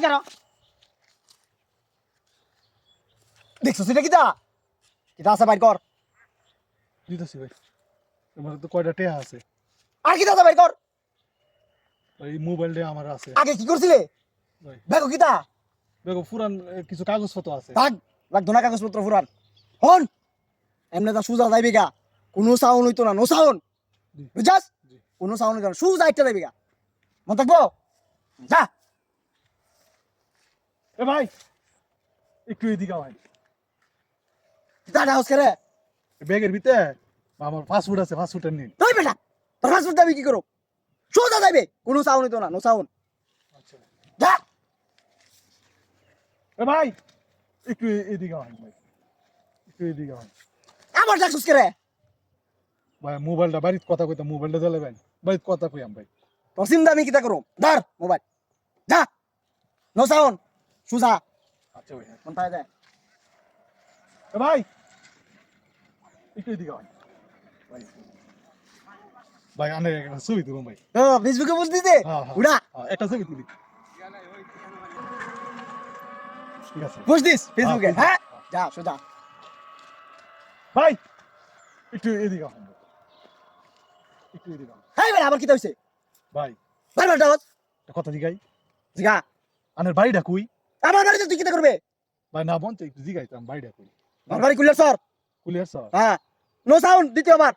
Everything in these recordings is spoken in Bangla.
কেন দেখছো সেটা কিটা কিটা আছে বাইর কর দিতেছি ভাই তোমার তো কয়টা টেহা আছে আর কিটা আছে বাইর কর এই মোবাইলটা আমার আছে আগে কি করছিলে ভাই দেখো কিটা দেখো পুরান কিছু কাগজপত্র আছে থাক লাগতো না কাগজপত্র ফুরান হন এমনি তা সুজা যাইবে গা কোনো সাউন্ড হইতো না নো সাউন্ড জি। বুঝছাস জি। কোনো সাউন্ড হইতো না সুজা একটা যাইবে গা মন থাকবো যা এ ভাই একটু এদিকে ভাই কিটা হাউস করে ব্যাগের ভিতরে আমার ফাস্টফুড আছে ফাস্টফুডের নিন তুই বেটা তোর ফাস্ট দাবি কি করো সুজা যাইবে কোনো সাউন্ড হইতো না নো সাউন্ড আচ্ছা যা এ ভাই একটু এদিকে ভাই একটু এদিকে ভাই আমার ডাকছস করে ভাই মোবাইলটা বাড়িতে কথা কইতাম মোবাইলটা দিলে ভাই বাড়িতে কথা কইয়াম ভাই তোর সিম দামি কিটা করো ধর মোবাইল যা নো সাউন্ড সুজা আচ্ছা ভাই মন পায় যায় এ ভাই একটু এদিকে ভাই ভাই ভাই আনে একটা ছবি তুলুন ভাই তো ফেসবুকে পোস্ট দিতে হ্যাঁ, হ্যাঁ। উড়া একটা ছবি তুলি ঠিক আছে পোস্ট দিস ফেসবুকে হ্যাঁ, হ্যাঁ যা সোজা ভাই একটু এদিকে আসুন ভাই। একটু এদিকে আসুন। হ্যাঁ বেটা আবার কি হইছে ভাই ভাই বেটা একটা কথা জিগাই জিগা আনের বাড়িটা কই আমার বাড়িতে তুই কিটা করবে ভাই না বলতে একটু জিগাইতাম বাড়িটা কই আমার বাড়ি কুলিয়ার স্যার কুলিয়ার স্যার হ্যাঁ নো সাউন্ড দ্বিতীয়বার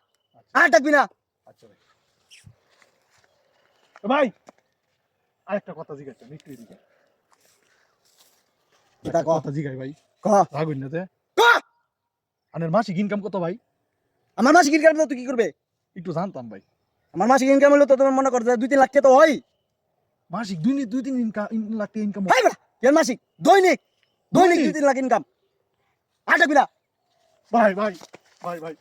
আর ডাকবি না আচ্ছা ভাই এ ভাই আরেকটা কথা জিগাইতাম একটু এদিকে এটা একটা ক। কথা জিগাই ভাই ক রাগুন না তে ক আনের মাসিক ইনকাম কত ভাই আমার মাসিক ইনকাম তুই কি করবে একটু জানতাম ভাই আমার মাসিক ইনকাম হলো তো তোমার মনে কর 2-3 লাখ টাকা তো হয় মাসিক দুই তিন লাখ টাকা ইনকাম হ্যাঁ বেটা কেন মাসিক দৈনিক দৈনিক দৈনিক? 2-3 লাখ ইনকাম আর ডাকবি না ভাই ভাই ভাই ভাই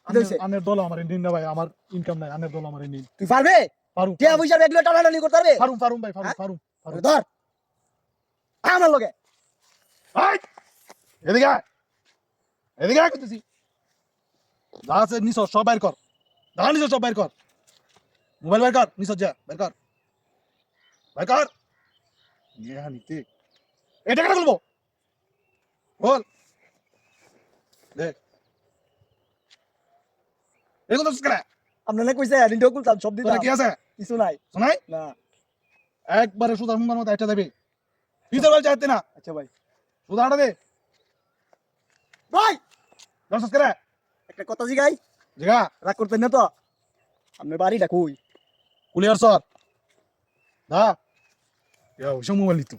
হইছে? আনের দল আমার নিন না ভাই আমার ইনকাম নাই আনের দল আমার নিন তুই পারবে পারুম টিয়া পয়সা এগুলো টানাটানি করতে পারবে পারুম পারুম ভাই পারুম হ্যাঁ? পারুম পারুম ধর আমার লগে ভাই এদিকে আয়। এদিকে আয় করতেছি যা আছে নিছ সব বাইর কর যা নিছ সব বাইর কর মোবাইল বাইর কর নিছ যা বাইর কর বাইর কর ইয়ে নিতে এটা কেন বলবো বল দেখ এগুলো তো করে আপনারা কইছে রিন্ডিও কুলতাম সব দিতাম কি আছে কিছু নাই শোনাই না একবারে সুদা হুমার মতো একটা দেবে ভিতর বল চাইতে না আচ্ছা ভাই সুদাটা দে ভাই দশ করে একটা কথা জিগাই জিগা রাগ করতেন না তো আপনার বাড়িটা কই কুলিয়ার সর দা ইয়া ওসব মোবাইল নিতো